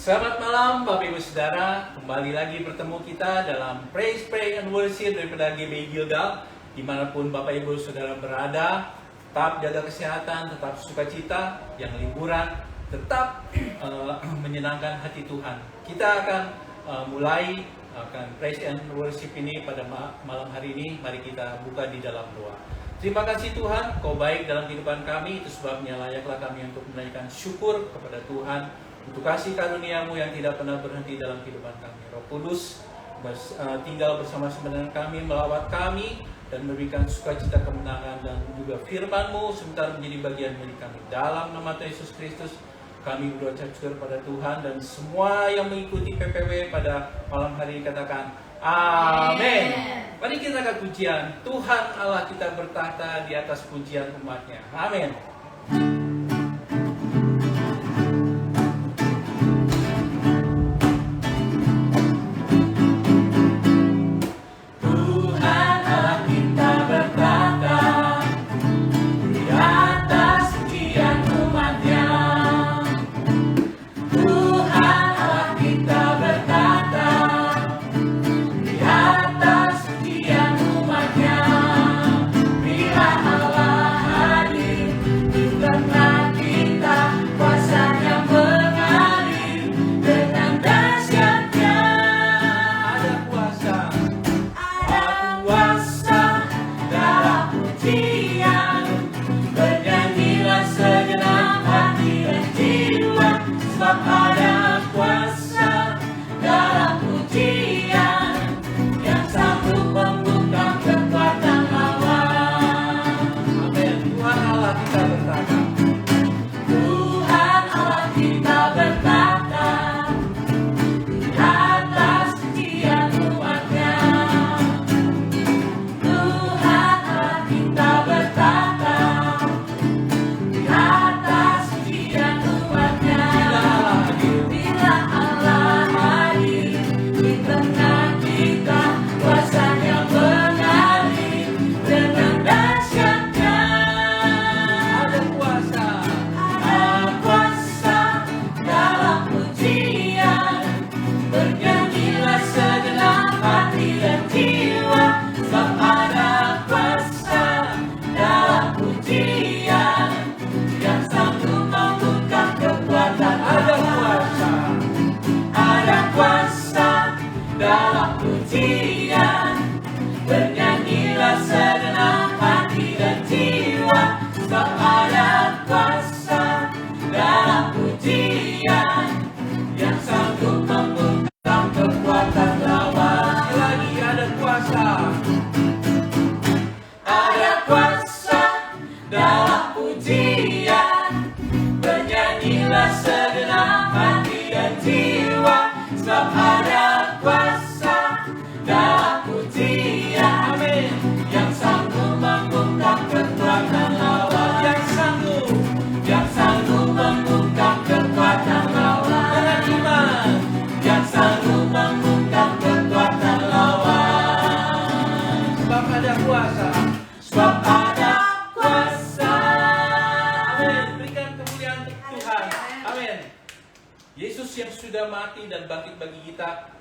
Selamat malam Bapak Ibu Saudara, kembali lagi bertemu kita dalam Praise, Pray, and Worship daripada GBI Gilgal. Dimanapun Bapak Ibu Saudara berada, tetap jaga kesehatan, tetap sukacita, yang liburan, tetap menyenangkan hati Tuhan. Kita akan mulai Praise and Worship ini pada malam hari ini. Mari kita buka di dalam doa. Terima kasih Tuhan, Kau baik dalam kehidupan kami, itu sebabnya layaklah kami untuk menaikkan syukur kepada Tuhan untuk kasih karunia-Mu yang tidak pernah berhenti dalam kehidupan kami. Roh Kudus tinggal bersama-sama dengan kami, melawat kami, dan memberikan sukacita kemenangan dan juga firman-Mu sebentar menjadi bagian dari kami. Dalam nama Tuhan Yesus Kristus, kami berucap syukur pada Tuhan, dan semua yang mengikuti PPW pada malam hari ini katakan Amin. Mari kita akan pujian. Tuhan Allah kita bertahta di atas pujian umat-Nya. Amin.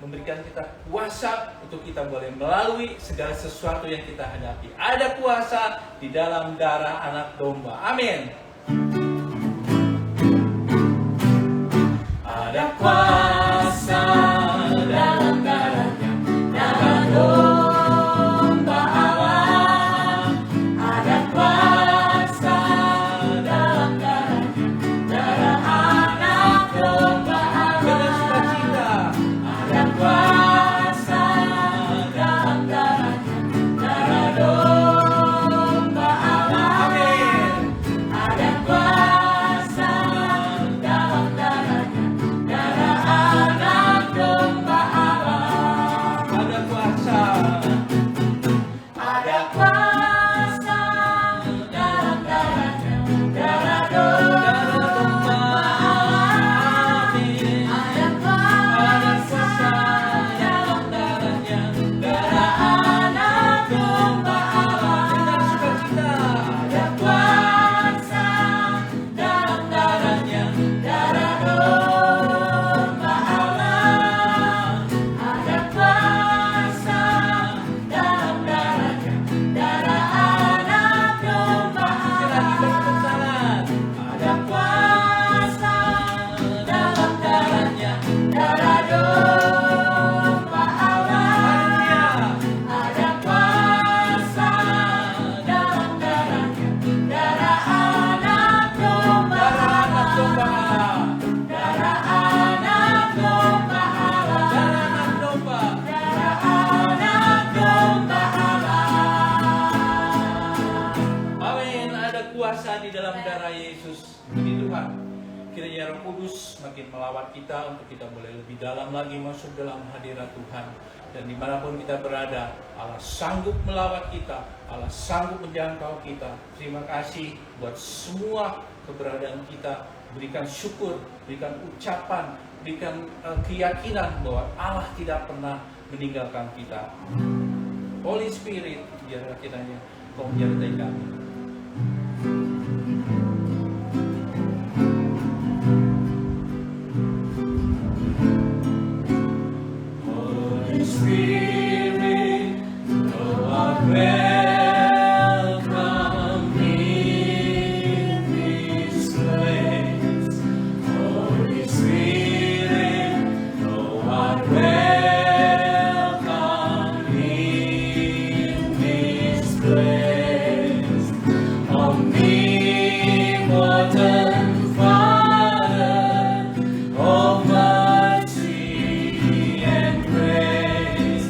Memberikan kita kuasa untuk kita boleh melalui segala sesuatu yang kita hadapi. Ada kuasa di dalam darah anak domba. Amin. Ada kuasa dalam darahnya, darah domba Allah. Ada kuasa dalam darahnya, darah anak domba Allah. Ada kuasa dalam darahnya, darah domba Allah. Amin. Ada kuasa karunia Roh Kudus makin melawat kita untuk kita boleh lebih dalam lagi masuk dalam hadirat Tuhan. Dan dimanapun kita berada, Allah sanggup melawat kita, Allah sanggup menjangkau kita. Terima kasih buat semua keberadaan kita. Berikan syukur, berikan ucapan, berikan keyakinan bahwa Allah tidak pernah meninggalkan kita. Holy Spirit, biarlah kiranya Kau menyertai kami. Spirit, Thou art welcome in this place. Holy Spirit, Thou art welcome in this place. Omnipotent Father of mercy and grace,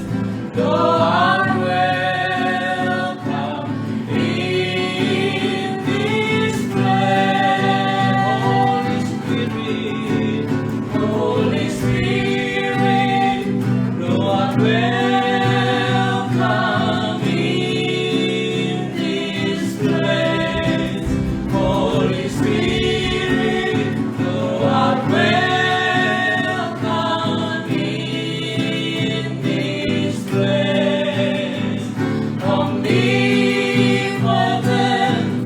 Thou art welcome in this place. Holy Spirit, Thou art welcome in this place. Holy Spirit, Thou art welcome in this place. Omnipotent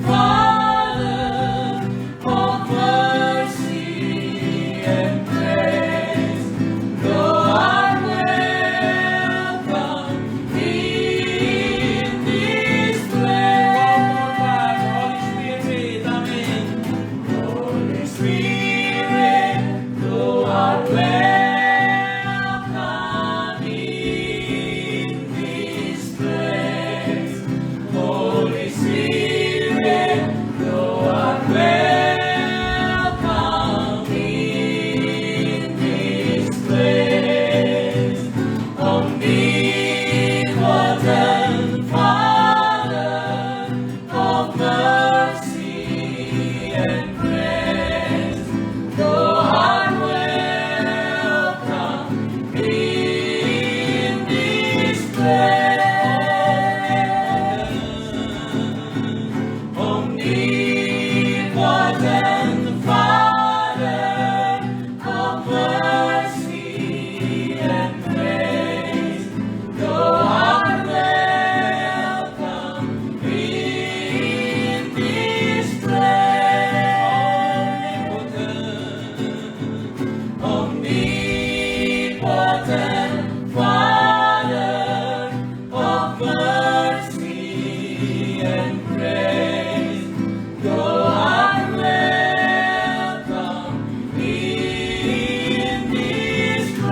Father of mercy and grace, Thou art welcome in this place. Holy Spirit, Thou art welcome in this place. Holy Spirit, Thou art welcome in this place. Omnipotent Father of mercy and grace, Thou art welcome in this place. Omnipotent Father of mercy and grace, Thou art welcome in this place. Omnipotent Father of mercy and grace, Thou art welcome in this place.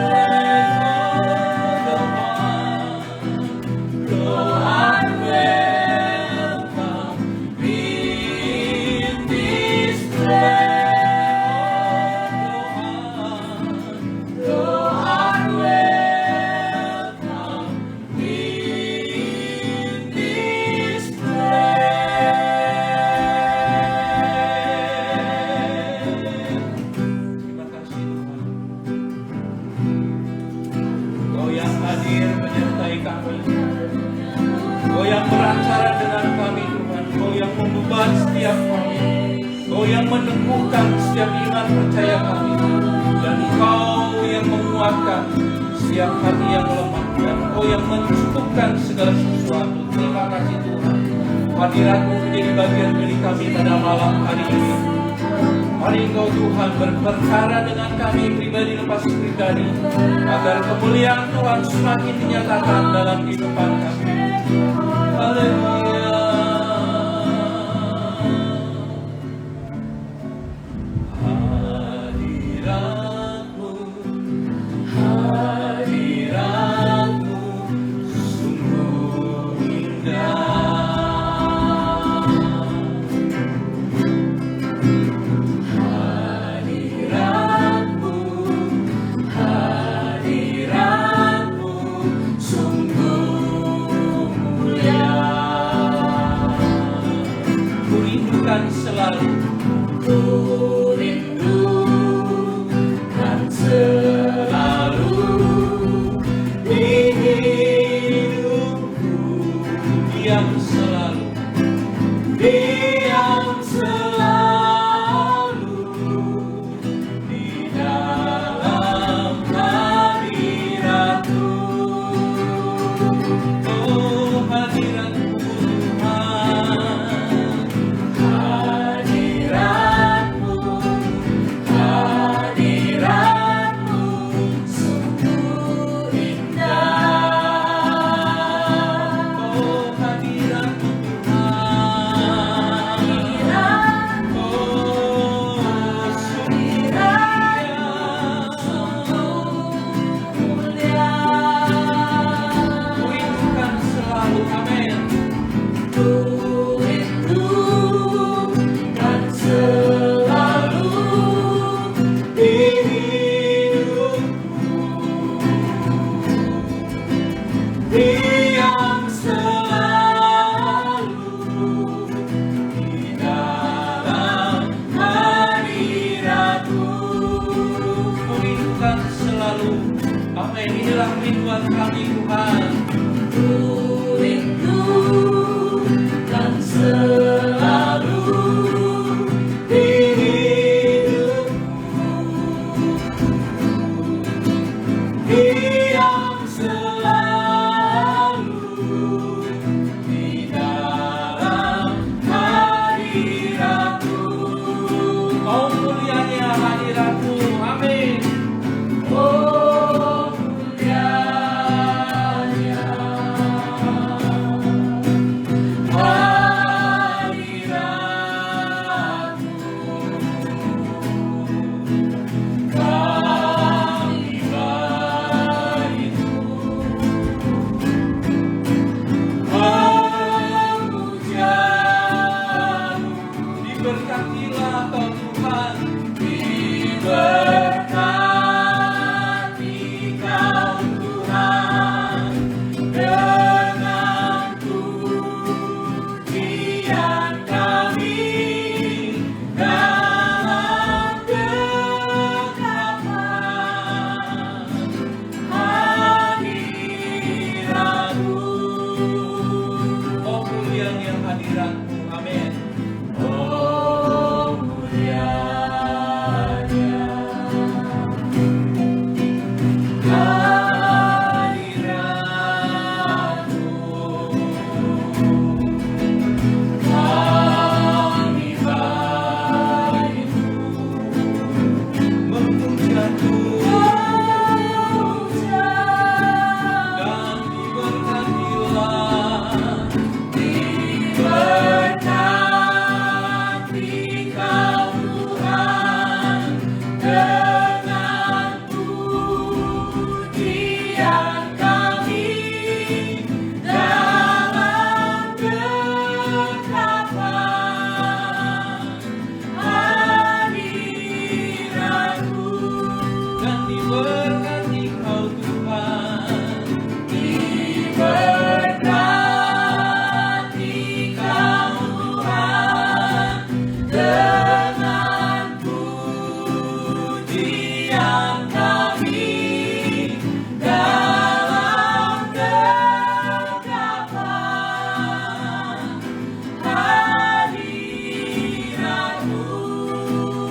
Thou art welcome in this place. Thou art welcome in this place. Terima kasih Tuhan. Kau yang hadir menyertai kami. Kau yang beracara dengan kami Tuhan. Kau yang membeban setiap kami. Kau yang meneguhkan setiap iman percaya kami. Dan Kau yang menguatkan setiap hati yang lemah. Dan Kau yang mencukupkan segala sesuatu. Terima kasih Tuhan. Hadirat-Mu menjadi bagian milik kami pada malam hari ini. Mari Engkau Tuhan berperkara dengan kami pribadi lepas pribadi, agar kemuliaan Tuhan semakin dinyatakan dalam kehidupan kami. Haleluya. Hadirat-Mu, hadirat-Mu sungguh indah. Hadirat-Mu, hadirat-Mu sungguh mulia. Amin. Inilah rinduan kami Tuhan. Rindu dan selalu di hidupku, diam selalu di dalam hadirat-Mu. Oh mulianya hadirat-Mu. Amin. Oh mulianya hadirat-Mu, kami barindu memuja-Mu. Diberkatilah Kau Tuhan. Diberkati Kau Tuhan dengan pujian kami dalam genggaman hadirat-Mu. Oh mulianya hadirat-Mu. Amin. Oh mulianya hadirat-Mu, kami barindu Memuja Tuhan memuja dan diberkatilah. diberkati Kau Tuhan dengan pujian kami dalam genggaman hadirat-Mu. Dan diberkati Kau Tuhan. Diberkati Kau Tuhan dengan pujian kami dalam genggaman hadirat-Mu.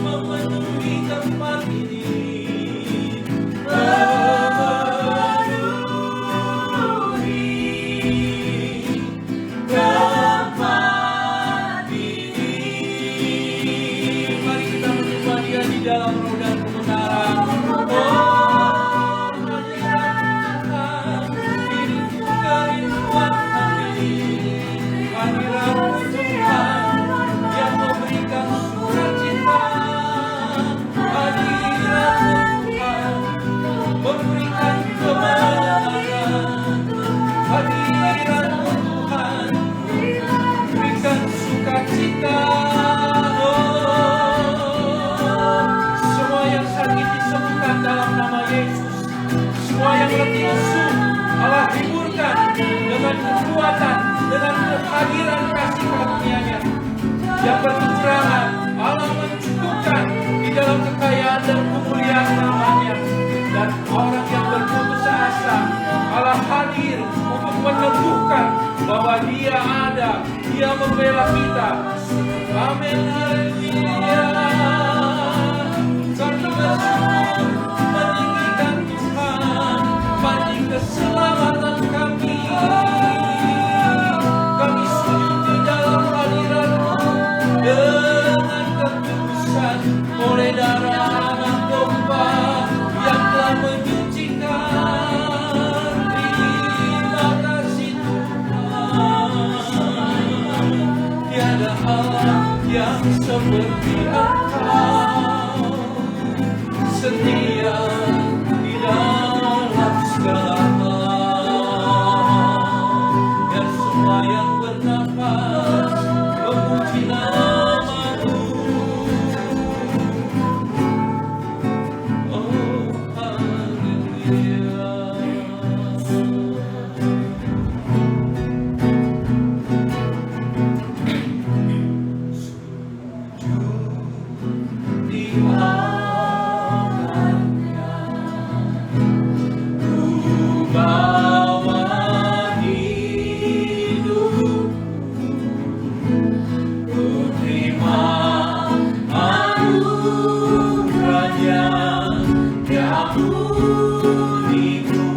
Memenuhi tempat ini. Memenuhi tempat ini. Mari kita menyembah Dia di dalam roh dan kebenaran. Oh, hadirat Tuhan, itu kerinduan kami. Hadirat Tuhan yang memberikan sukacita. Hadirat Tuhan memberikan kebenaran. Hadirat Tuhan berikan sukacita. Semua yang sakit disembuhkan dalam nama Yesus. Semua yang letih lesu Allah hiburkan dengan kekuatan, dengan kehadiran kasih karunia-Nya. Yang berkekurangan Allah mencukupkan di dalam kekayaan dan kemuliaan nama-Nya. Dan orang yang berputus asa Allah hadir untuk meneguhkan bahwa Dia ada, Dia membela kita. Amin. Haleluya. Kami bersyukur meninggikan Tuhan banding keselamatan kami. Kami sujud di dalam hadirat-Mu dengan ketulusan oleh darah anak domba yang telah menyucikan. Terima kasih Tuhan. Tiada Allah yang seperti Engkau, setia di dalam segala hal. Dan semua yang bernafas memuji nama-Mu. Oh haleluya. Di hadapan-Nya yang uniku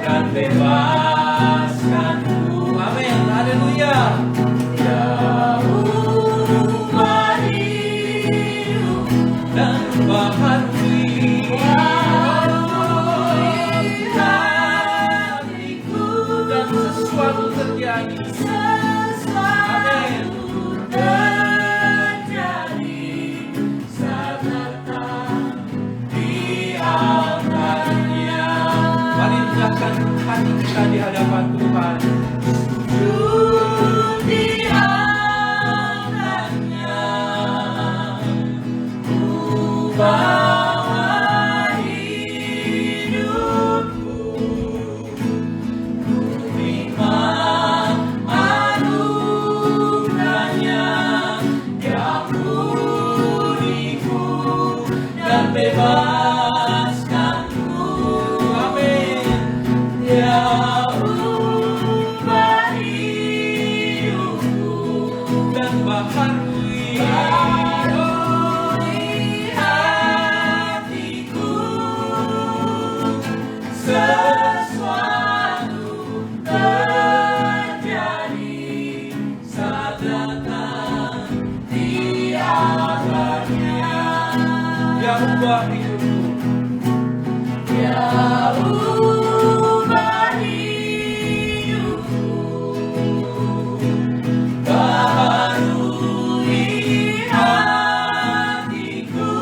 dan bebaskanku. Amin, haleluya. Dan baharui hatiku, dan sesuatu terjadi. Amin. Saat datang di altarnya. Mari rendahkan hati kita di hadapan Tuhan. Sujud di altarnya. Bawa hidupku, ku terima anugerahnya yang uniku dan bebaskanku. Amin. Ya ubah hidupku dan baharui sesuatu terjadi saat datang di altarnya. Ya ubah hidupku, ya ubah hidupku, baharui hatiku,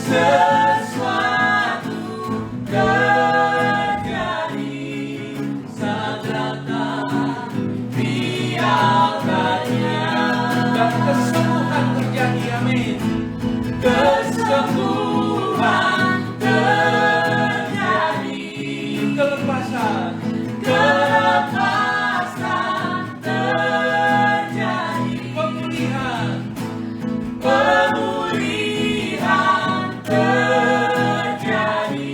sesuatu terjadi saat datang di altarnya. Dan kesembuhan terjadi, amin. Kesembuhan terjadi, kelepasan terjadi, pemulihan terjadi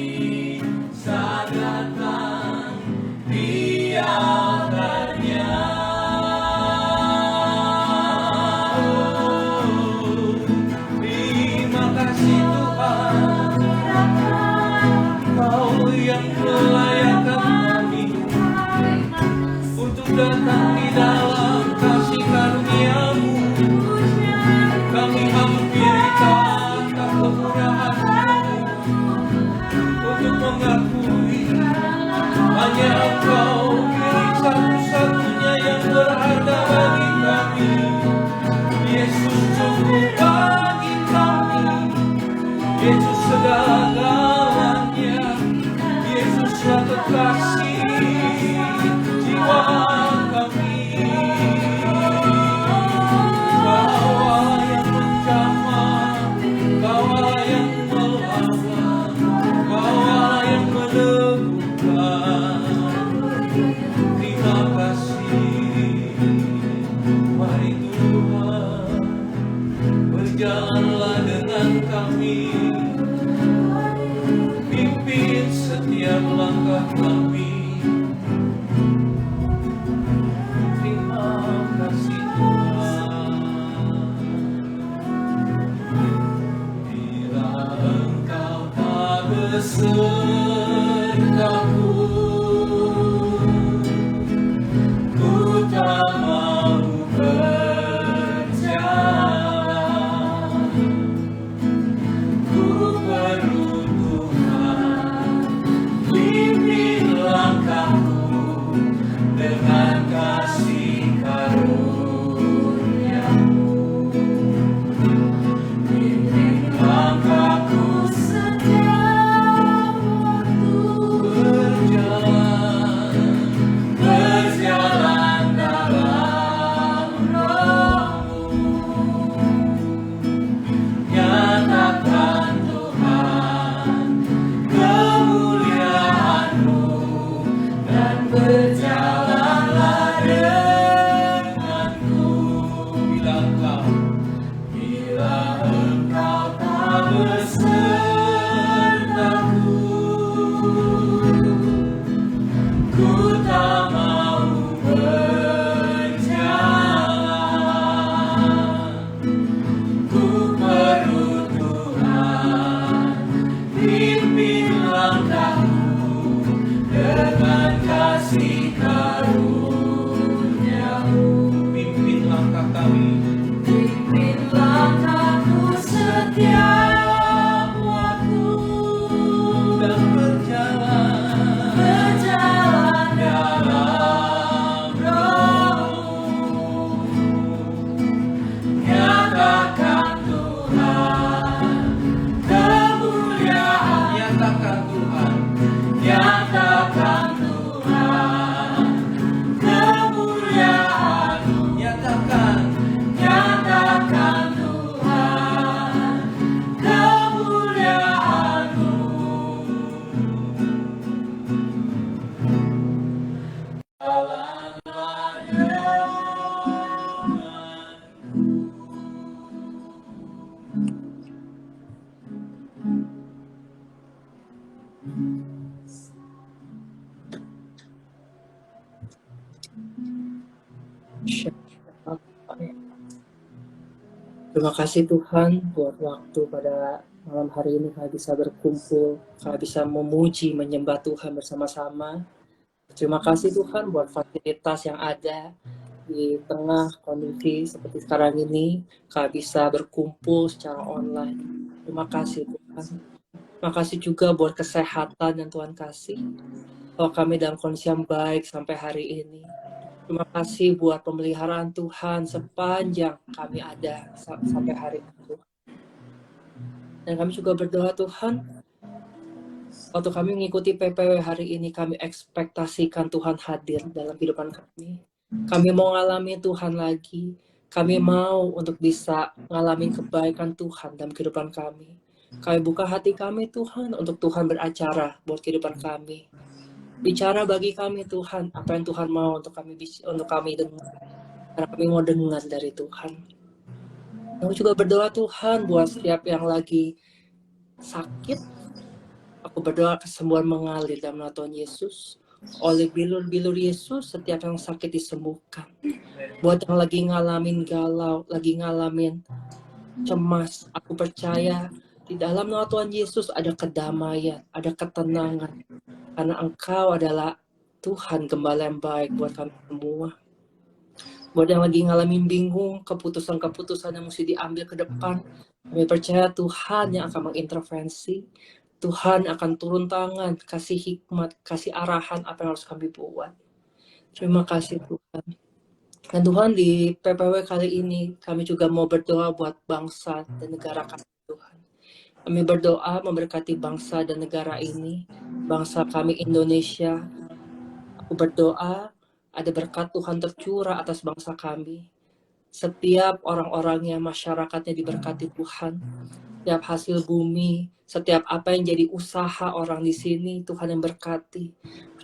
saat datang di altarnya. Terima kasih Tuhan, Kau yang melayakan kami untuk datang di dalam kasih karunia-Mu. Kami hampiri tahta kemurahan-Mu untuk mengakui hanya Engkau milik satu-satunya yang berharga bagi kami. Yesus cukup bagi kami, Yesus segalanya, Yesuslah kekasih jiwa kami. Kau yang menjamah, Kau yang melawan, Kau yang meneguhkan. Terima kasih. Mari Tuhan, berjalanlah dengan kami, pimpin setiap langkah kami. Terima kasih Tuhan. Bila Engkau tak besertaku, ku tak mau berjalan. Ku perlu Tuhan, pimpin langkahku dengan kasih karunia-Mu. Pimpin langkahku setiap Terima kasih Tuhan buat waktu pada malam hari ini kami bisa berkumpul, kami bisa memuji, menyembah Tuhan bersama-sama. Terima kasih Tuhan buat fasilitas yang ada di tengah kondisi seperti sekarang ini, kami bisa berkumpul secara online. Terima kasih Tuhan. Terima kasih juga buat kesehatan yang Tuhan kasih. Bahwa kami dalam kondisi yang baik sampai hari ini. Terima kasih buat pemeliharaan Tuhan sepanjang kami ada sampai hari ini. Dan kami juga berdoa Tuhan, waktu kami mengikuti PPW hari ini, kami ekspektasikan Tuhan hadir dalam kehidupan kami. Kami mau ngalamin Tuhan lagi. Kami mau untuk bisa ngalamin kebaikan Tuhan dalam kehidupan kami. Kami buka hati kami Tuhan untuk Tuhan beracara buat kehidupan kami. Bicara bagi kami Tuhan, apa yang Tuhan mau untuk kami dengar. Karena kami mau dengar dari Tuhan. Aku juga berdoa Tuhan buat setiap yang lagi sakit. Aku berdoa kesembuhan mengalir dalam nama Tuhan Yesus. Oleh bilur-bilur Yesus, setiap yang sakit disembuhkan. Buat yang lagi ngalamin galau, lagi ngalamin cemas, aku percaya di dalam nama Tuhan Yesus ada kedamaian, ada ketenangan. Karena Engkau adalah Tuhan Gembala yang baik buat kami semua. Buat yang lagi ngalamin bingung, keputusan-keputusan yang mesti diambil ke depan, kami percaya Tuhan yang akan mengintervensi. Tuhan akan turun tangan, kasih hikmat, kasih arahan apa yang harus kami buat. Terima kasih Tuhan. Dan Tuhan di PPW kali ini, kami juga mau berdoa buat bangsa dan negara kami Tuhan. Kami berdoa memberkati bangsa dan negara ini, bangsa kami Indonesia. Aku berdoa ada berkat Tuhan tercurah atas bangsa kami. Setiap orang-orangnya, masyarakatnya diberkati Tuhan. Setiap hasil bumi, setiap apa yang jadi usaha orang di sini, Tuhan yang berkati.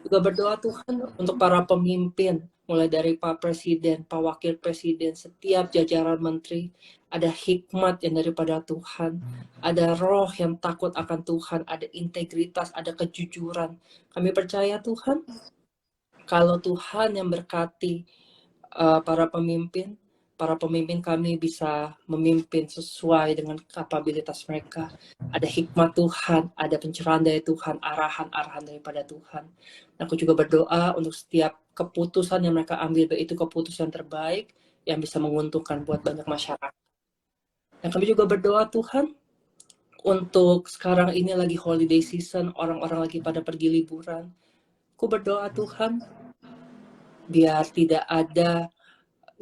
Juga berdoa Tuhan untuk para pemimpin, mulai dari Pak Presiden, Pak Wakil Presiden, setiap jajaran menteri, ada hikmat yang daripada Tuhan, ada roh yang takut akan Tuhan, ada integritas, ada kejujuran. Kami percaya Tuhan, kalau Tuhan yang berkati para pemimpin kami bisa memimpin sesuai dengan kapabilitas mereka. Ada hikmat Tuhan, ada pencerahan dari Tuhan, arahan-arahan daripada Tuhan. Aku juga berdoa untuk setiap keputusan yang mereka ambil, baik itu keputusan terbaik yang bisa menguntungkan buat banyak masyarakat. Dan kami juga berdoa Tuhan, untuk sekarang ini lagi holiday season, orang-orang lagi pada pergi liburan. Aku berdoa Tuhan, biar tidak ada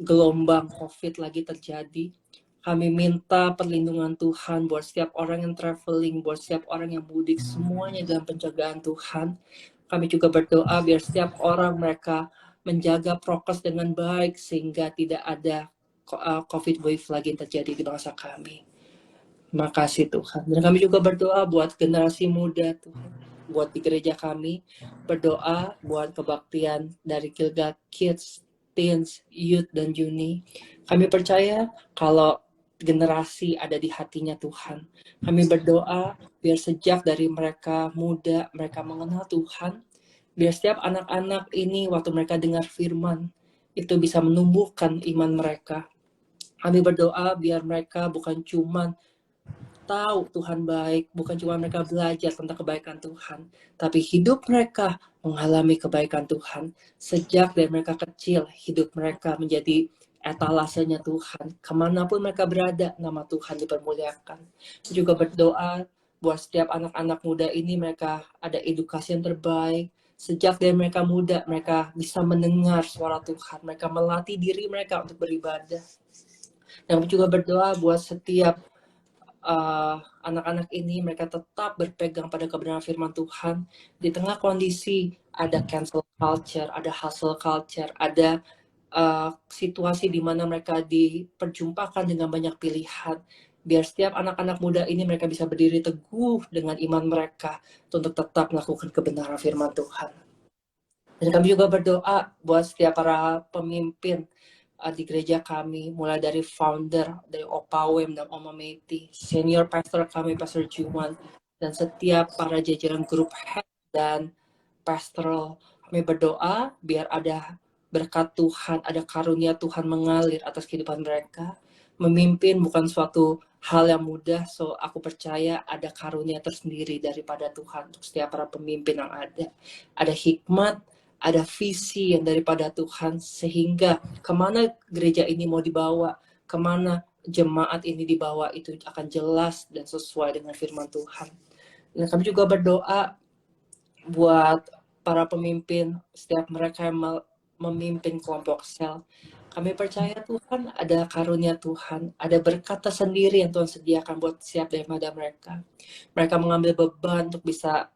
gelombang COVID lagi terjadi. Kami minta perlindungan Tuhan buat setiap orang yang traveling, buat setiap orang yang mudik, semuanya dalam penjagaan Tuhan. Kami juga berdoa biar setiap orang mereka menjaga prokes dengan baik sehingga tidak ada COVID wave lagi yang terjadi di bangsa kami. Terima kasih Tuhan. Dan kami juga berdoa buat generasi muda Tuhan, buat di gereja kami, berdoa buat kebaktian dari Gilgal Kids, Teens, Youth, dan Juni. Kami percaya kalau generasi ada di hatinya Tuhan. Kami berdoa biar sejak dari mereka muda, mereka mengenal Tuhan. Biar setiap anak-anak ini waktu mereka dengar firman, itu bisa menumbuhkan iman mereka. Kami berdoa biar mereka bukan cuma tahu Tuhan baik, bukan cuma mereka belajar tentang kebaikan Tuhan, tapi hidup mereka mengalami kebaikan Tuhan. Sejak dari mereka kecil, hidup mereka menjadi etalasenya Tuhan. Kemanapun mereka berada, nama Tuhan dipermuliakan. Juga berdoa buat setiap anak-anak muda ini, mereka ada edukasi yang terbaik. Sejak dari mereka muda, mereka bisa mendengar suara Tuhan. Mereka melatih diri mereka untuk beribadah. Dan juga berdoa buat setiap anak-anak ini, mereka tetap berpegang pada kebenaran firman Tuhan di tengah kondisi ada cancel culture, ada hustle culture, ada situasi di mana mereka diperjumpakan dengan banyak pilihan. Biar setiap anak-anak muda ini mereka bisa berdiri teguh dengan iman mereka untuk tetap melakukan kebenaran firman Tuhan. Dan kami juga berdoa buat setiap para pemimpin di gereja kami, mulai dari founder, dari Opawem dan Oma Meti, senior pastor kami, Pastor Juman, dan setiap para jajaran grup head dan pastoral. Kami berdoa biar ada berkat Tuhan, ada karunia Tuhan mengalir atas kehidupan mereka. Memimpin bukan suatu hal yang mudah, so aku percaya ada karunia tersendiri daripada Tuhan untuk setiap para pemimpin yang ada. Ada hikmat, ada visi yang daripada Tuhan, sehingga kemana gereja ini mau dibawa, kemana jemaat ini dibawa, itu akan jelas dan sesuai dengan firman Tuhan. Dan kami juga berdoa buat para pemimpin, setiap mereka yang memimpin kelompok sel. Kami percaya Tuhan ada karunia Tuhan, ada berkat sendiri yang Tuhan sediakan buat siap daripada mereka. Mereka mengambil beban untuk bisa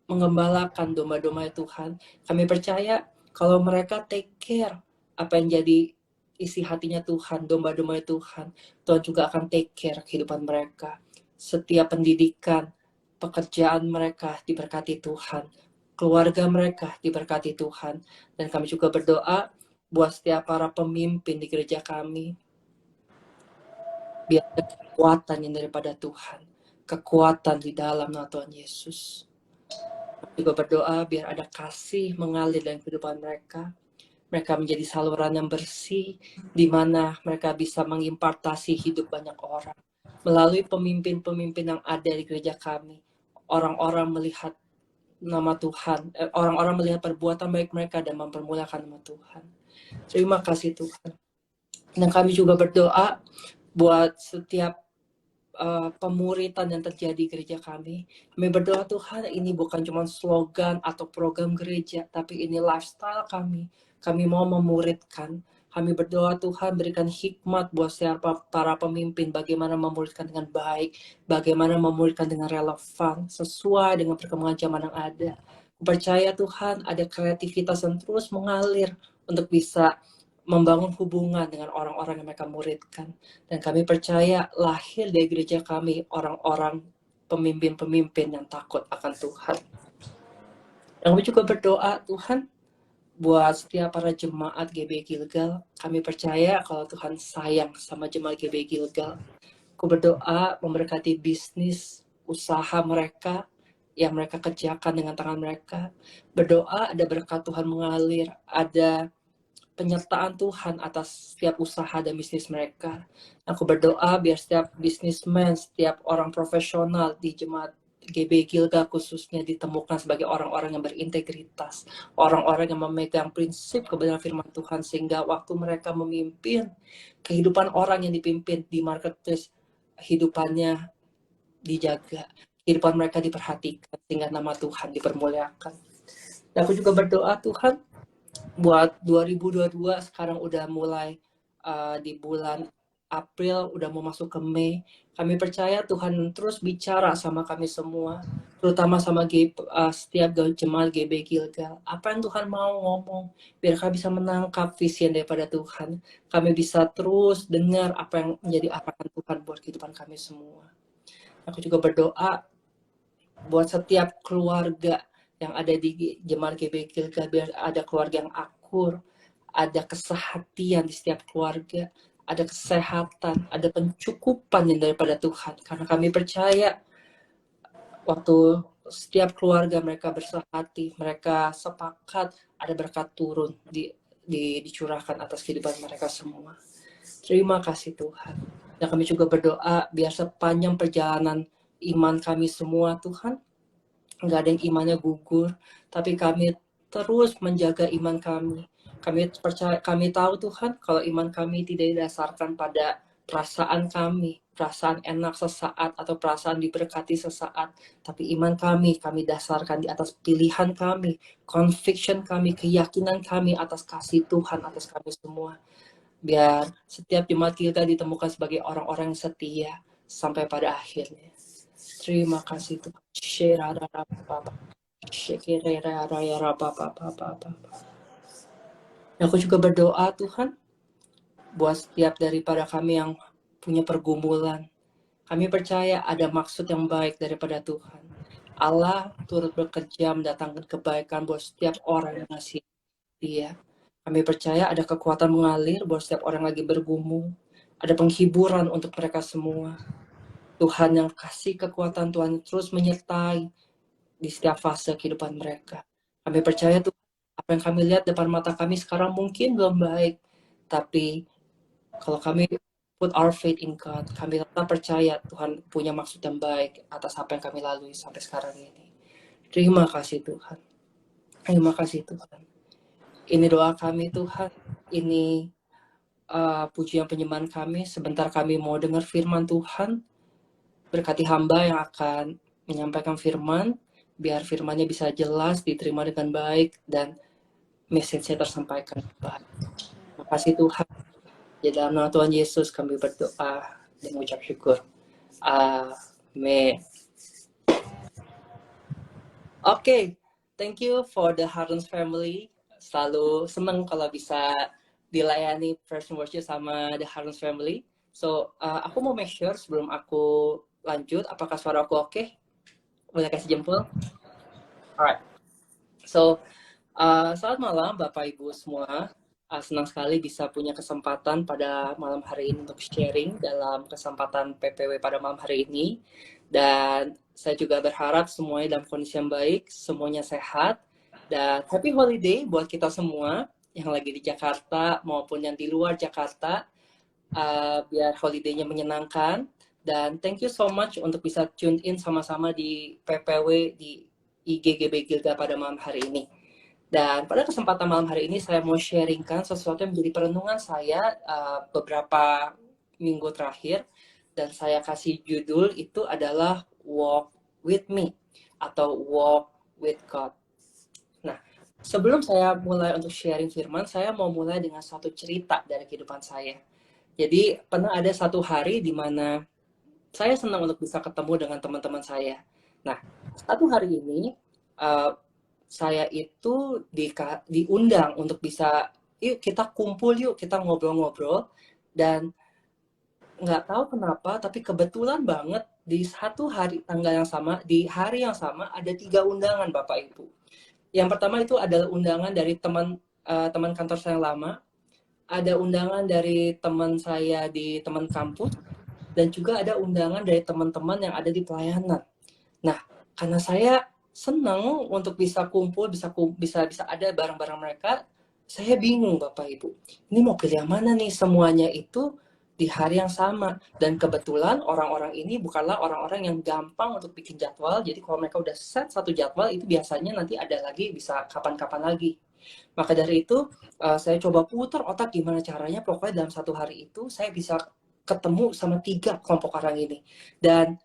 mengembalakan domba-domba Tuhan. Kami percaya kalau mereka take care apa yang jadi isi hatinya Tuhan, domba-domba Tuhan, Tuhan juga akan take care kehidupan mereka. Setiap pendidikan, pekerjaan mereka diberkati Tuhan, keluarga mereka diberkati Tuhan. Dan kami juga berdoa buat setiap para pemimpin di gereja kami, biar ada kekuatan yang daripada Tuhan, kekuatan di dalam nama Tuhan Yesus. Kami juga berdoa biar ada kasih mengalir dalam kehidupan mereka. Mereka menjadi saluran yang bersih, di mana mereka bisa mengimpartasi hidup banyak orang. Melalui pemimpin-pemimpin yang ada di gereja kami, orang-orang melihat nama Tuhan, orang-orang melihat perbuatan baik mereka dan mempermuliakan nama Tuhan. Terima kasih Tuhan. Dan kami juga berdoa buat setiap pemuritan yang terjadi di gereja kami. Kami berdoa Tuhan, ini bukan cuma slogan atau program gereja, tapi ini lifestyle kami. Kami mau memuridkan. Kami berdoa Tuhan berikan hikmat buat siapa para pemimpin, bagaimana memuridkan dengan baik, bagaimana memuridkan dengan relevan, sesuai dengan perkembangan zaman yang ada. Percaya Tuhan ada kreativitas yang terus mengalir untuk bisa membangun hubungan dengan orang-orang yang mereka muridkan. Dan kami percaya lahir dari gereja kami orang-orang pemimpin-pemimpin yang takut akan Tuhan. Dan kami juga berdoa Tuhan buat setiap para jemaat GB Gilgal. Kami percaya kalau Tuhan sayang sama jemaat GB Gilgal. Aku berdoa memberkati bisnis, usaha mereka yang mereka kerjakan dengan tangan mereka. Berdoa ada berkat Tuhan mengalir, ada penyertaan Tuhan atas setiap usaha dan bisnis mereka. Aku berdoa biar setiap businessman, setiap orang profesional di jemaat GB Gilgal khususnya ditemukan sebagai orang-orang yang berintegritas, orang-orang yang memegang prinsip kebenaran firman Tuhan, sehingga waktu mereka memimpin, kehidupan orang yang dipimpin di marketplace, hidupannya dijaga, kehidupan mereka diperhatikan, sehingga nama Tuhan dipermuliakan. Dan aku juga berdoa Tuhan, buat 2022 sekarang udah mulai di bulan April, udah mau masuk ke Mei. Kami percaya Tuhan terus bicara sama kami semua, terutama sama setiap jemaat GB Gilgal. Apa yang Tuhan mau ngomong, biar kami bisa menangkap visi daripada Tuhan. Kami bisa terus dengar apa yang menjadi arahan Tuhan buat kehidupan kami semua. Aku juga berdoa buat setiap keluarga yang ada di jemaat GB Gilgal, biar ada keluarga yang akur, ada kesehatan di setiap keluarga, ada kesehatan, ada pencukupan yang daripada Tuhan. Karena kami percaya waktu setiap keluarga mereka bersehati, mereka sepakat, ada berkat turun dicurahkan atas kehidupan mereka semua. Terima kasih Tuhan. Dan kami juga berdoa biar sepanjang perjalanan iman kami semua Tuhan, nggak ada yang imannya gugur, tapi kami terus menjaga iman kami. Kami percaya, kami tahu Tuhan, kalau iman kami tidak didasarkan pada perasaan kami, perasaan enak sesaat atau perasaan diberkati sesaat, tapi iman kami dasarkan di atas pilihan kami, conviction kami, keyakinan kami atas kasih Tuhan atas kami semua. Biar setiap jemaat kita ditemukan sebagai orang-orang yang setia sampai pada akhirnya. Terima kasih Tuhan. Aku juga berdoa Tuhan buat setiap daripada kami yang punya pergumulan. Kami percaya ada maksud yang baik daripada Tuhan. Allah turut bekerja mendatangkan kebaikan buat setiap orang yang ngasih Dia. Kami percaya ada kekuatan mengalir buat setiap orang lagi bergumul. Ada penghiburan untuk mereka semua. Tuhan yang kasih kekuatan, Tuhan terus menyertai di setiap fase kehidupan mereka. Kami percaya Tuhan, apa yang kami lihat depan mata kami sekarang mungkin belum baik, tapi kalau kami put our faith in God. Kami tetap percaya Tuhan punya maksud yang baik atas apa yang kami lalui sampai sekarang ini. Terima kasih Tuhan. Terima kasih Tuhan. Ini doa kami Tuhan. Ini pujian penyembahan kami. Sebentar kami mau dengar firman Tuhan. Berkati hamba yang akan menyampaikan firman. Biar firmannya bisa jelas, diterima dengan baik, dan message-nya tersampaikan dengan baik. Terima kasih Tuhan. Di dalam nama Tuhan Yesus kami berdoa dan mengucap syukur. Amin. Oke, thank you for the Harons family. Selalu senang kalau bisa dilayani first worship sama the Harons family. So, aku mau make sure sebelum aku lanjut, apakah suara aku oke? Boleh kasih jempol? Alright. So, selamat malam Bapak Ibu semua. Senang sekali bisa punya kesempatan pada malam hari ini untuk sharing dalam kesempatan PPW pada malam hari ini. Dan saya juga berharap semuanya dalam kondisi yang baik, semuanya sehat. Dan happy holiday buat kita semua yang lagi di Jakarta maupun yang di luar Jakarta. Biar holiday-nya menyenangkan. Dan thank you so much untuk bisa tune in sama-sama di PPW di IGGB Gilgal pada malam hari ini. Dan pada kesempatan malam hari ini saya mau sharingkan sesuatu yang menjadi perenungan saya beberapa minggu terakhir. Dan saya kasih judul itu adalah Walk With Me atau Walk With God. Nah, sebelum saya mulai untuk sharing firman, saya mau mulai dengan satu cerita dari kehidupan saya. Jadi pernah ada satu hari di mana saya senang untuk bisa ketemu dengan teman-teman saya. Nah, satu hari ini saya itu diundang untuk bisa, yuk kita kumpul yuk, kita ngobrol-ngobrol. Dan nggak tahu kenapa, tapi kebetulan banget di satu hari tanggal yang sama, di hari yang sama ada 3 undangan Bapak Ibu. Yang pertama itu adalah undangan dari teman kantor saya yang lama, ada undangan dari teman saya di teman kampus, dan juga ada undangan dari teman-teman yang ada di pelayanan. Nah, karena saya senang untuk bisa kumpul, bisa ada bareng-bareng mereka, saya bingung Bapak Ibu. Ini mau pilih yang mana nih? Semuanya itu di hari yang sama. Dan kebetulan orang-orang ini bukanlah orang-orang yang gampang untuk bikin jadwal. Jadi kalau mereka udah set satu jadwal, itu biasanya nanti ada lagi, bisa kapan-kapan lagi. Maka dari itu, saya coba putar otak gimana caranya, pokoknya dalam satu hari itu saya bisa ketemu sama 3 kelompok orang ini. Dan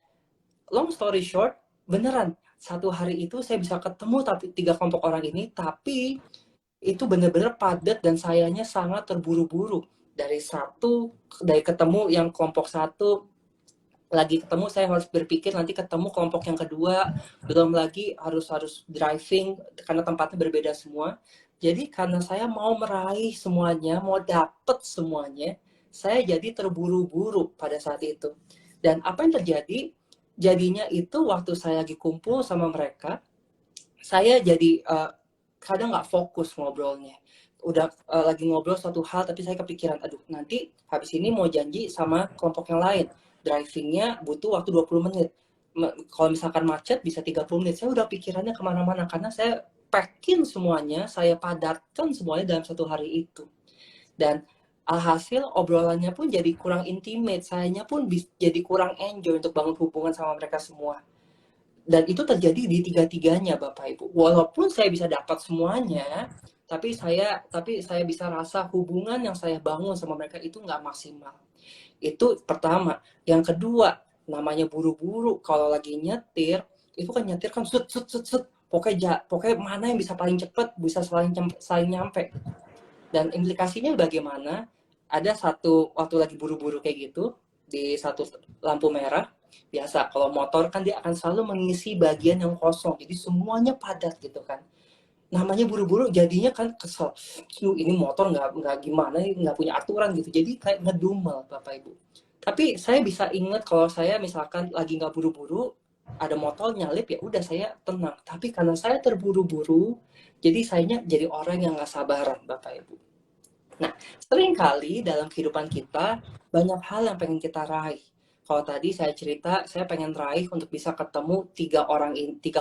long story short, beneran satu hari itu saya bisa ketemu 3 kelompok orang ini, tapi itu bener-bener padat dan sayanya sangat terburu-buru. Dari ketemu yang kelompok 1, lagi ketemu saya harus berpikir nanti ketemu kelompok yang kedua, belum lagi harus driving karena tempatnya berbeda semua. Jadi karena saya mau meraih semuanya, mau dapet semuanya, saya jadi terburu-buru pada saat itu. Dan apa yang terjadi? Jadinya itu waktu saya lagi kumpul sama mereka, saya jadi kadang nggak fokus ngobrolnya. Udah lagi ngobrol suatu hal, tapi saya kepikiran, aduh nanti habis ini mau janji sama kelompok yang lain. Drivingnya butuh waktu 20 menit. Kalau misalkan macet bisa 30 menit. Saya udah pikirannya kemana-mana, karena saya packing semuanya, saya padatkan semuanya dalam satu hari itu. Dan alhasil obrolannya pun jadi kurang intimate, sayanya pun jadi kurang enjoy untuk bangun hubungan sama mereka semua. Dan itu terjadi di 3-tiganya Bapak Ibu. Walaupun saya bisa dapat semuanya, tapi saya bisa rasa hubungan yang saya bangun sama mereka itu nggak maksimal. Itu pertama. Yang kedua, namanya buru-buru. Kalau lagi nyetir, itu kan nyetir kan set. Pokoknya mana yang bisa paling cepat, bisa saling nyampe. Dan implikasinya bagaimana? Ada satu waktu lagi buru-buru kayak gitu, di satu lampu merah, biasa kalau motor kan dia akan selalu mengisi bagian yang kosong, jadi semuanya padat gitu kan. Namanya buru-buru jadinya kan kesel, ini motor nggak gimana, nggak punya aturan gitu, jadi kayak ngedumel Bapak Ibu. Tapi saya bisa ingat kalau saya misalkan lagi nggak buru-buru, ada motor nyalip, ya udah saya tenang. Tapi karena saya terburu-buru, jadi sayanya jadi orang yang nggak sabaran Bapak Ibu. Nah, seringkali dalam kehidupan kita banyak hal yang pengen kita raih. Kalau tadi saya cerita, saya pengen raih untuk bisa ketemu 3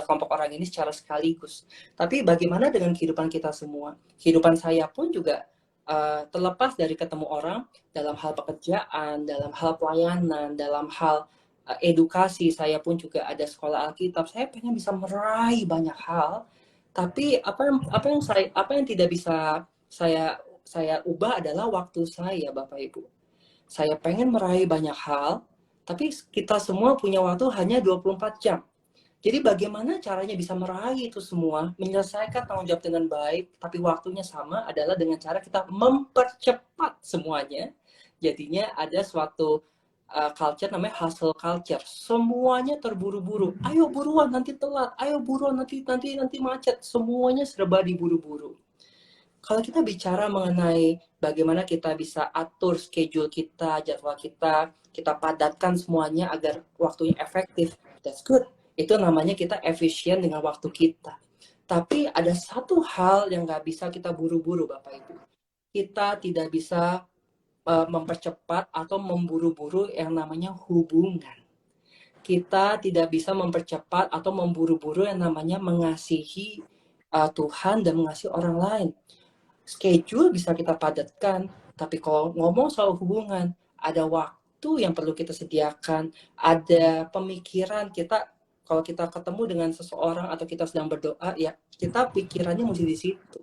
kelompok orang ini secara sekaligus. Tapi bagaimana dengan kehidupan kita semua? Kehidupan saya pun juga terlepas dari ketemu orang, dalam hal pekerjaan, dalam hal pelayanan, dalam hal edukasi, saya pun juga ada sekolah Alkitab. Saya pengen bisa meraih banyak hal, tapi apa yang tidak bisa saya ubah adalah waktu saya, Bapak Ibu. Saya pengen meraih banyak hal, tapi kita semua punya waktu hanya 24 jam. Jadi bagaimana caranya bisa meraih itu semua, menyelesaikan tanggung jawab dengan baik, tapi waktunya sama adalah dengan cara kita mempercepat semuanya. Jadinya ada suatu culture namanya hustle culture. Semuanya terburu-buru. Ayo buruan nanti telat. Ayo buruan nanti macet. Semuanya serba diburu-buru. Kalau kita bicara mengenai bagaimana kita bisa atur schedule kita, jadwal kita padatkan semuanya agar waktunya efektif, that's good. Itu namanya kita efisien dengan waktu kita. Tapi ada satu hal yang nggak bisa kita buru-buru, Bapak Ibu. Kita tidak bisa mempercepat atau memburu-buru yang namanya hubungan. Kita tidak bisa mempercepat atau memburu-buru yang namanya mengasihi Tuhan dan mengasihi orang lain. Schedule bisa kita padatkan, tapi kalau ngomong soal hubungan, ada waktu yang perlu kita sediakan, ada pemikiran kita. Kalau kita ketemu dengan seseorang atau kita sedang berdoa, ya kita pikirannya mesti di situ.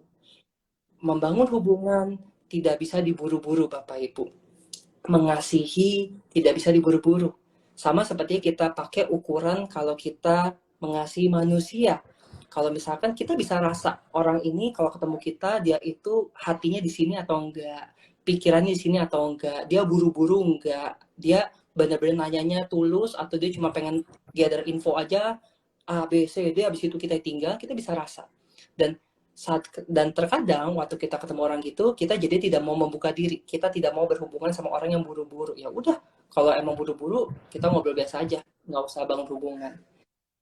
Membangun hubungan tidak bisa diburu-buru, Bapak Ibu. Mengasihi tidak bisa diburu-buru. Sama seperti kita pakai ukuran kalau kita mengasihi manusia. Kalau misalkan kita bisa rasa orang ini kalau ketemu kita, dia itu hatinya di sini atau enggak, pikirannya di sini atau enggak, dia buru-buru enggak, dia benar-benar nanyanya tulus atau dia cuma pengen gather info aja A, B, C, D, habis itu kita tinggal, kita bisa rasa. Dan terkadang waktu kita ketemu orang gitu, kita jadi tidak mau membuka diri, kita tidak mau berhubungan sama orang yang buru-buru. Ya udah, kalau emang buru-buru, kita ngobrol biasa aja, nggak usah bangun hubungan.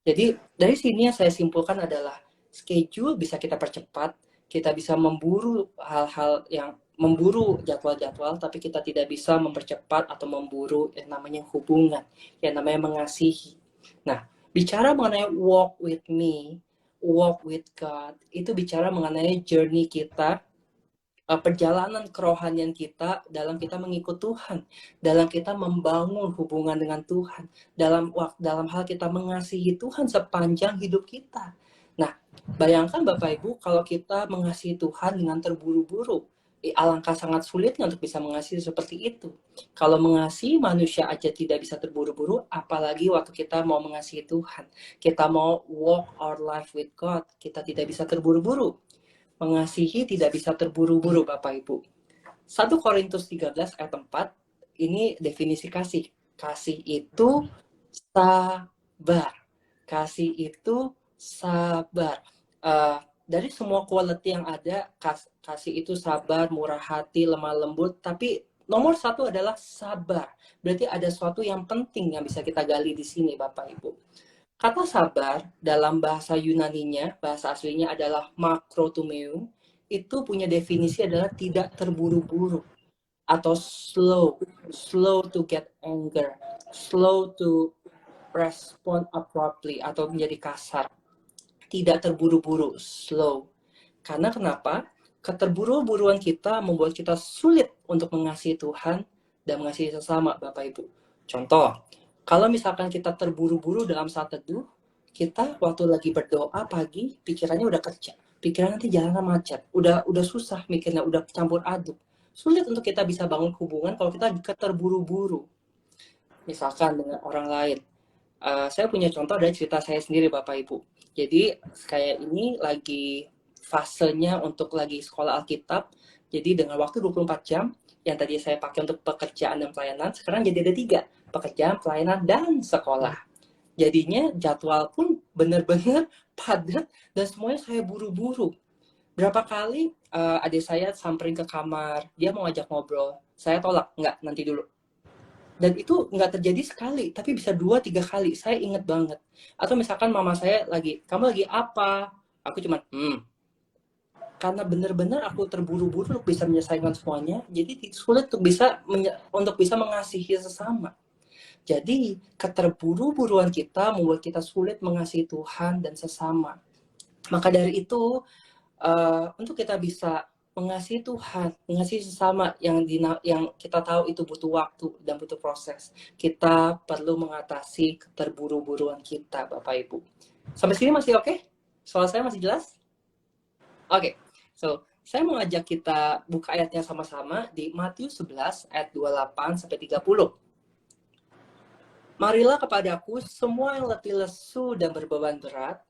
Jadi dari sini yang saya simpulkan adalah schedule bisa kita percepat, kita bisa memburu hal-hal yang memburu jadwal-jadwal, tapi kita tidak bisa mempercepat atau memburu yang namanya hubungan, yang namanya mengasihi. Nah, bicara mengenai walk with me, walk with God, itu bicara mengenai journey kita, perjalanan kerohanian kita dalam kita mengikut Tuhan, dalam kita membangun hubungan dengan Tuhan, dalam hal kita mengasihi Tuhan sepanjang hidup kita. Nah, bayangkan Bapak Ibu kalau kita mengasihi Tuhan dengan terburu-buru, alangkah sangat sulitnya untuk bisa mengasihi seperti itu. Kalau mengasihi manusia aja tidak bisa terburu-buru, apalagi waktu kita mau mengasihi Tuhan. Kita mau walk our life with God, kita tidak bisa terburu-buru. Mengasihi tidak bisa terburu-buru, Bapak Ibu. 1 Korintus 13 ayat 4, ini definisi kasih. Kasih itu sabar. Kasih itu sabar. Dari semua quality yang ada, kasih itu sabar, murah hati, lemah lembut, tapi nomor 1 adalah sabar. Berarti ada sesuatu yang penting yang bisa kita gali di sini, Bapak Ibu. Kata sabar dalam bahasa Yunaninya, bahasa aslinya adalah makrotumeu, itu punya definisi adalah tidak terburu-buru atau slow to get anger, slow to respond abruptly atau menjadi kasar. Tidak terburu-buru, slow. Karena kenapa? Keterburu-buruan kita membuat kita sulit untuk mengasihi Tuhan dan mengasihi sesama, Bapak Ibu. Contoh, kalau misalkan kita terburu-buru dalam saat teduh, kita waktu lagi berdoa pagi, pikirannya udah kerja. Pikiran nanti jalanan macet, udah susah mikirnya, udah campur aduk. Sulit untuk kita bisa bangun hubungan kalau kita terburu-buru. Misalkan dengan orang lain. Saya punya contoh dari cerita saya sendiri, Bapak Ibu. Jadi kayak ini lagi fasenya untuk lagi sekolah Alkitab. Jadi dengan waktu 24 jam, yang tadi saya pakai untuk pekerjaan dan pelayanan, sekarang jadi ada 3. Pekerjaan, pelayanan, dan sekolah. Jadinya jadwal pun benar-benar padat dan semuanya saya buru-buru. Berapa kali adik saya samperin ke kamar, dia mau ngajak ngobrol. Saya tolak, enggak, nanti dulu. Dan itu nggak terjadi sekali, tapi bisa 2-3 kali. Saya inget banget. Atau misalkan mama saya kamu lagi apa? Aku cuma, Karena benar-benar aku terburu-buru untuk bisa menyelesaikan semuanya, jadi sulit untuk bisa mengasihi sesama. Jadi keterburu-buruan kita membuat kita sulit mengasihi Tuhan dan sesama. Maka dari itu, untuk kita bisa mengasihi Tuhan, mengasihi sesama yang kita tahu itu butuh waktu dan butuh proses. Kita perlu mengatasi keterburu-buruan kita, Bapak Ibu. Sampai sini masih oke? Soal saya masih jelas? Oke, so saya mau ajak kita buka ayatnya sama-sama di Matius 11 ayat 28 sampai 30. Marilah kepadaku semua yang letih lesu dan berbeban berat,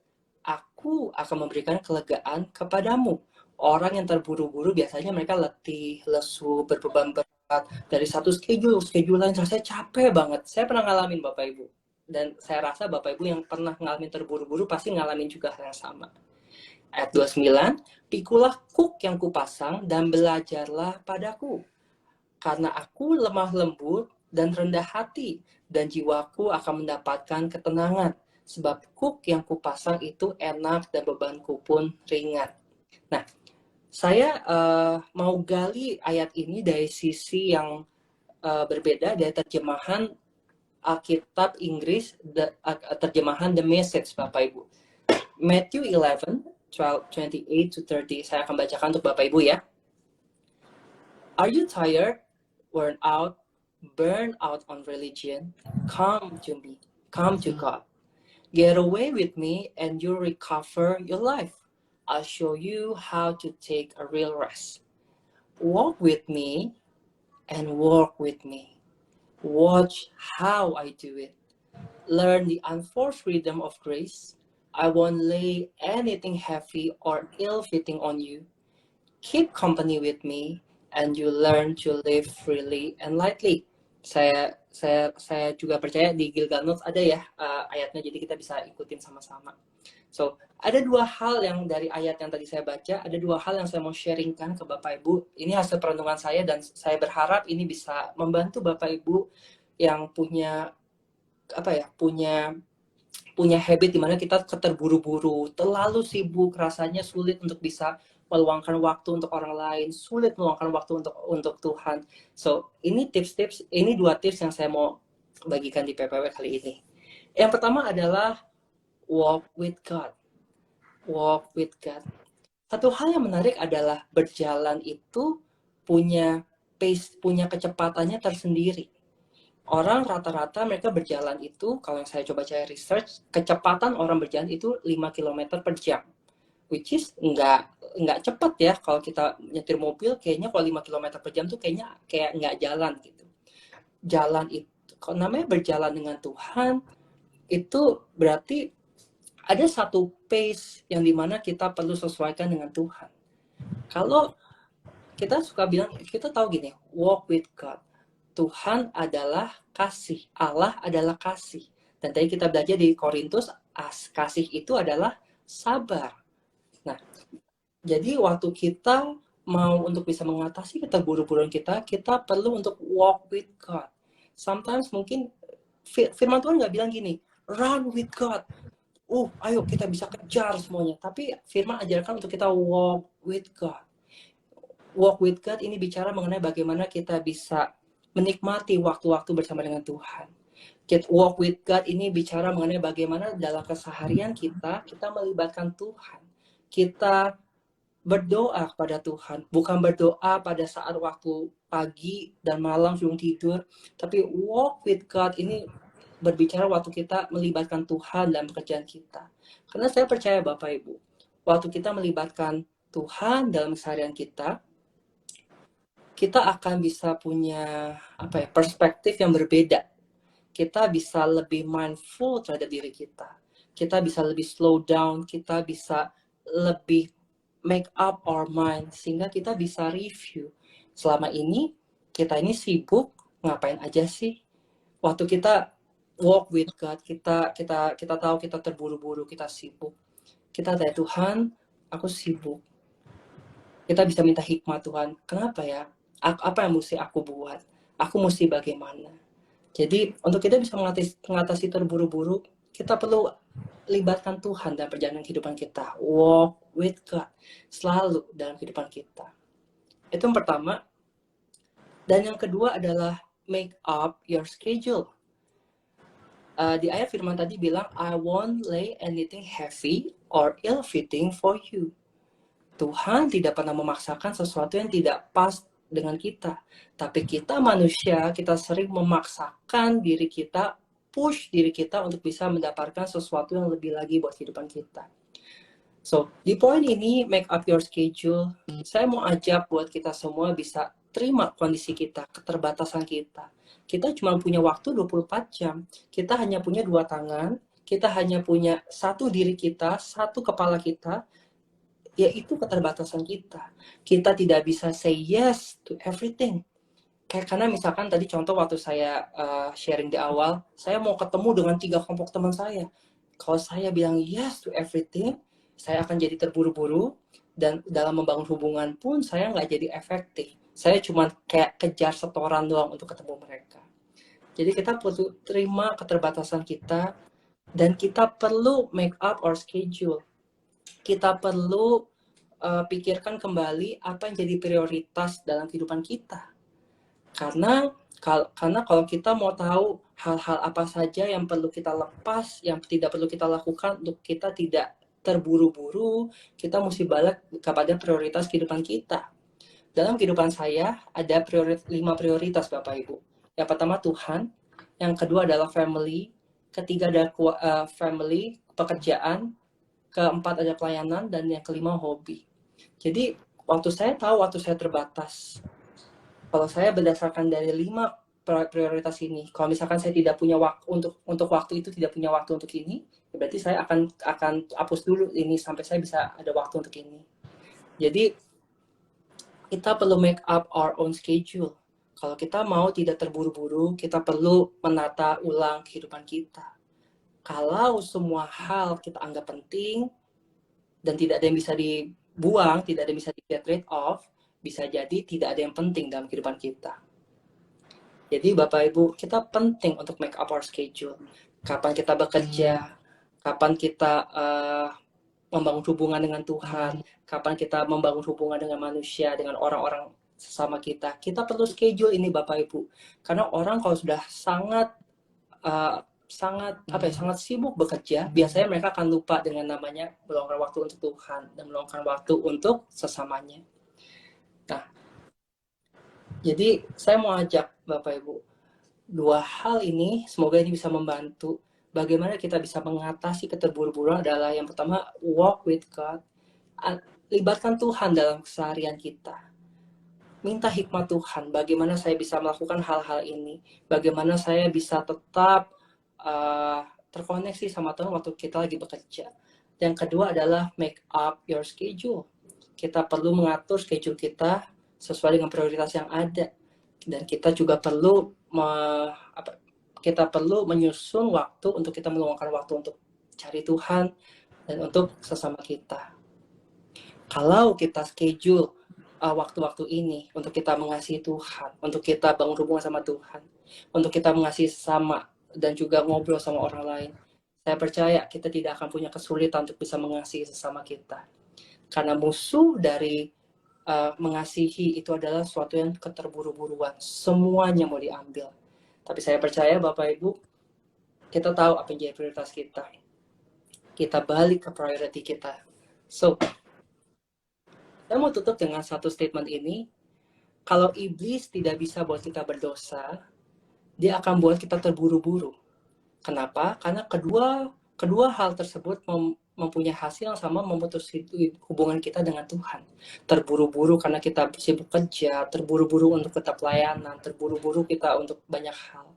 aku akan memberikan kelegaan kepadamu. Orang yang terburu-buru biasanya mereka letih, lesu, berbeban berat dari satu schedule lain, rasanya capek banget. Saya pernah ngalamin Bapak Ibu. Dan saya rasa Bapak Ibu yang pernah ngalamin terburu-buru pasti ngalamin juga hal yang sama. Ayat 29, pikulah kuk yang kupasang dan belajarlah padaku. Karena aku lemah lembut dan rendah hati, dan jiwaku akan mendapatkan ketenangan. Sebab kuk yang kupasang itu enak dan bebanku pun ringan. Nah, saya mau gali ayat ini dari sisi yang berbeda, dari terjemahan Alkitab Inggris, terjemahan The Message, Bapak Ibu. Matthew 11, 28 to 30. Saya akan bacakan untuk Bapak Ibu ya. Are you tired, worn out, burned out on religion? Come to me. Come to God. Get away with me and you'll recover your life. I'll show you how to take a real rest. Walk with me and work with me. Watch how I do it. Learn the unforced rhythm of grace. I won't lay anything heavy or ill-fitting on you. Keep company with me and you learn to live freely and lightly. Saya juga percaya di Gilgal Notes ada ya ayatnya, jadi kita bisa ikutin sama-sama. So, ada dua hal yang dari ayat yang tadi saya baca, ada dua hal yang saya mau sharingkan ke Bapak Ibu. Ini hasil perenungan saya dan saya berharap ini bisa membantu Bapak Ibu yang punya habit dimana kita keterburu-buru, terlalu sibuk, rasanya sulit untuk bisa meluangkan waktu untuk orang lain, sulit meluangkan waktu untuk Tuhan. So, ini dua tips yang saya mau bagikan di PPW kali ini. Yang pertama adalah walk with God. Walk with God. Satu hal yang menarik adalah berjalan itu punya pace, punya kecepatannya tersendiri. Orang rata-rata mereka berjalan itu, kalau yang saya coba cari research, kecepatan orang berjalan itu 5 km per jam. Which is nggak cepat ya. Kalau kita nyetir mobil, kayaknya kalau 5 km per jam tuh kayak nggak jalan gitu. Jalan itu, kalau namanya berjalan dengan Tuhan, itu berarti ada satu pace yang dimana kita perlu sesuaikan dengan Tuhan. Kalau kita suka bilang, kita tahu gini, walk with God. Tuhan adalah kasih, Allah adalah kasih. Dan tadi kita belajar di Korintus, kasih itu adalah sabar. Nah, jadi waktu kita mau untuk bisa mengatasi keterburu-buruan kita perlu untuk walk with God. Sometimes mungkin firman Tuhan nggak bilang gini, run with God. Ayo kita bisa kejar semuanya. Tapi firman ajarkan untuk kita walk with God. Walk with God ini bicara mengenai bagaimana kita bisa menikmati waktu-waktu bersama dengan Tuhan. Walk with God ini bicara mengenai bagaimana dalam keseharian kita melibatkan Tuhan. Kita berdoa kepada Tuhan, bukan berdoa pada saat waktu pagi dan malam sebelum tidur, tapi walk with God ini berbicara waktu kita melibatkan Tuhan dalam pekerjaan kita. Karena saya percaya Bapak Ibu, waktu kita melibatkan Tuhan dalam keseharian kita akan bisa punya perspektif yang berbeda. Kita bisa lebih mindful terhadap diri kita. Kita bisa lebih slow down, kita bisa lebih make up our mind sehingga kita bisa review selama ini kita ini sibuk ngapain aja sih. Waktu kita walk with God, kita tahu kita terburu-buru, kita sibuk. Kita tanya Tuhan, aku sibuk. Kita bisa minta hikmat Tuhan. Kenapa ya? Apa yang mesti aku buat? Aku mesti bagaimana? Jadi untuk kita bisa mengatasi terburu-buru, kita perlu libatkan Tuhan dalam perjalanan kehidupan kita. Walk with God. Selalu dalam kehidupan kita. Itu yang pertama. Dan yang kedua adalah make up your schedule. Di ayat firman tadi bilang, I won't lay anything heavy or ill-fitting for you. Tuhan tidak pernah memaksakan sesuatu yang tidak pas dengan kita. Tapi kita manusia, kita sering memaksakan diri kita, push diri kita untuk bisa mendapatkan sesuatu yang lebih lagi buat kehidupan kita. So, di poin ini, make up your schedule, saya mau ajak buat kita semua bisa terima kondisi kita, keterbatasan kita. Kita cuma punya waktu 24 jam. Kita hanya punya 2 tangan, kita hanya punya satu diri kita, satu kepala kita, yaitu keterbatasan kita. Kita tidak bisa say yes to everything. Karena misalkan tadi contoh waktu saya sharing di awal, saya mau ketemu dengan 3 kelompok teman saya. Kalau saya bilang yes to everything, saya akan jadi terburu-buru, dan dalam membangun hubungan pun saya nggak jadi efektif. Saya cuma kayak kejar setoran doang untuk ketemu mereka. Jadi kita perlu terima keterbatasan kita, dan kita perlu make up our schedule. Kita perlu pikirkan kembali apa yang jadi prioritas dalam kehidupan kita. Karena kalau kita mau tahu hal-hal apa saja yang perlu kita lepas, yang tidak perlu kita lakukan untuk kita tidak terburu-buru, kita mesti balik kepada prioritas kehidupan kita. Dalam kehidupan saya ada 5 prioritas Bapak Ibu. Yang pertama Tuhan, yang kedua adalah family, ketiga adalah family, pekerjaan, keempat ada pelayanan, dan yang kelima hobi. Jadi waktu saya terbatas. Kalau saya berdasarkan dari 5 prioritas ini, kalau misalkan saya tidak punya waktu untuk waktu itu, tidak punya waktu untuk ini, berarti saya akan hapus dulu ini sampai saya bisa ada waktu untuk ini. Jadi kita perlu make up our own schedule. Kalau kita mau tidak terburu-buru, kita perlu menata ulang kehidupan kita. Kalau semua hal kita anggap penting dan tidak ada yang bisa dibuang, tidak ada yang bisa di get rid of, bisa jadi tidak ada yang penting dalam kehidupan kita. Jadi Bapak Ibu, kita penting untuk make up our schedule. Kapan kita bekerja, kapan kita membangun hubungan dengan Tuhan, kapan kita membangun hubungan dengan manusia, dengan orang-orang sesama kita. Kita perlu schedule ini Bapak Ibu. Karena orang kalau sudah sangat sibuk bekerja, biasanya mereka akan lupa dengan namanya meluangkan waktu untuk Tuhan dan meluangkan waktu untuk sesamanya. Nah, jadi saya mau ajak Bapak Ibu, 2 hal ini, semoga ini bisa membantu bagaimana kita bisa mengatasi keterburu-buruan. Adalah yang pertama, walk with God. Libatkan Tuhan dalam keseharian kita. Minta hikmat Tuhan, bagaimana saya bisa melakukan hal-hal ini, bagaimana saya bisa tetap terkoneksi sama Tuhan waktu kita lagi bekerja. Yang kedua adalah make up your schedule. Kita perlu mengatur schedule kita sesuai dengan prioritas yang ada, dan kita juga perlu menyusun waktu untuk kita meluangkan waktu untuk cari Tuhan dan untuk sesama kita. Kalau kita schedule waktu-waktu ini untuk kita mengasihi Tuhan, untuk kita bangun hubungan sama Tuhan, untuk kita mengasihi sesama dan juga ngobrol sama orang lain, saya percaya kita tidak akan punya kesulitan untuk bisa mengasihi sesama kita. Karena musuh dari mengasihi itu adalah sesuatu yang keterburu-buruan. Semuanya mau diambil. Tapi saya percaya Bapak Ibu, kita tahu apa yang jadi prioritas kita. Kita balik ke priority kita. So, saya mau tutup dengan satu statement ini. Kalau iblis tidak bisa buat kita berdosa, dia akan buat kita terburu-buru. Kenapa? Karena kedua hal tersebut mempunyai hasil yang sama, memutus hubungan kita dengan Tuhan. Terburu-buru karena kita sibuk kerja, terburu-buru untuk tetap pelayanan, terburu-buru kita untuk banyak hal.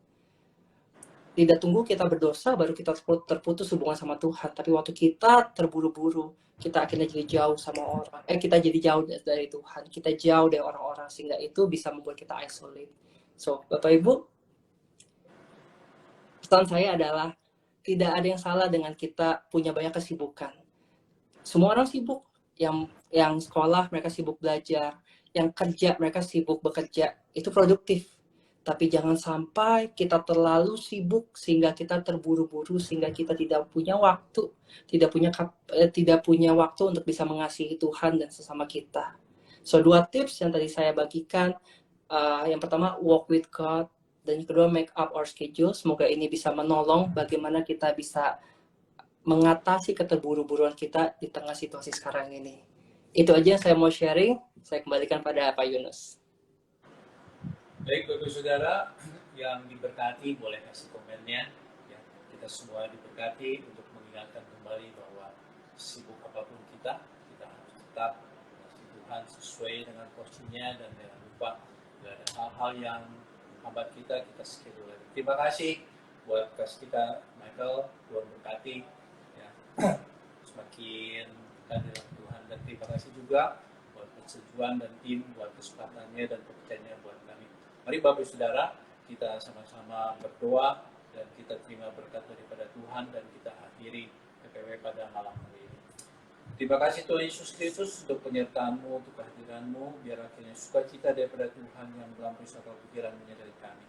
Tidak tunggu kita berdosa baru kita terputus hubungan sama Tuhan, tapi waktu kita terburu-buru, kita akhirnya jadi jauh sama orang. Kita jadi jauh dari Tuhan, kita jauh dari orang-orang, sehingga itu bisa membuat kita isolate. So, Bapak Ibu, pesan saya adalah tidak ada yang salah dengan kita punya banyak kesibukan. Semua orang sibuk. Yang sekolah mereka sibuk belajar, yang kerja mereka sibuk bekerja. Itu produktif. Tapi jangan sampai kita terlalu sibuk sehingga kita terburu-buru, sehingga kita tidak punya waktu, tidak punya waktu untuk bisa mengasihi Tuhan dan sesama kita. So 2 tips yang tadi saya bagikan, yang pertama walk with God, dan yang kedua make up our schedule. Semoga ini bisa menolong bagaimana kita bisa mengatasi keterburu-buruan kita di tengah situasi sekarang ini. Itu aja yang saya mau sharing. Saya kembalikan pada Pak Yunus. Baik, Bapak Saudara yang diberkati, boleh kasih komennya. Ya, kita semua diberkati untuk mengingatkan kembali bahwa sibuk apapun kita harus tetap kasih Tuhan sesuai dengan porsinya dan jangan lupa bila ada hal-hal yang menghambat kita schedule lagi. Terima kasih buat kasih kita Michael, Tuhan berkati. Ya, semakin dekat dalam Tuhan, dan terima kasih juga buat persetujuan dan tim buat kesempatannya dan kepercayaannya buat kami. Mari Bapak Saudara, kita sama-sama berdoa dan kita terima berkat daripada Tuhan dan kita akhiri PPW pada malam hari ini. Terima kasih Tuhan Yesus Kristus untuk penyertaan-Mu, untuk kehadiran-Mu, biar akhirnya sukacita daripada Tuhan yang melampaui segala pikiran menyertai kami.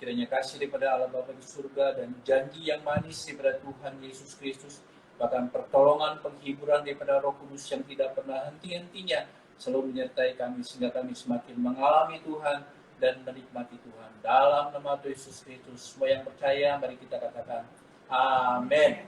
Kiranya kasih daripada Allah Bapa di surga dan janji yang manis daripada Tuhan Yesus Kristus, bahkan pertolongan, penghiburan daripada Roh Kudus yang tidak pernah henti-hentinya selalu menyertai kami sehingga kami semakin mengalami Tuhan dan menikmati Tuhan. Dalam nama Tuhan Yesus Kristus, semua yang percaya, mari kita katakan, Amin.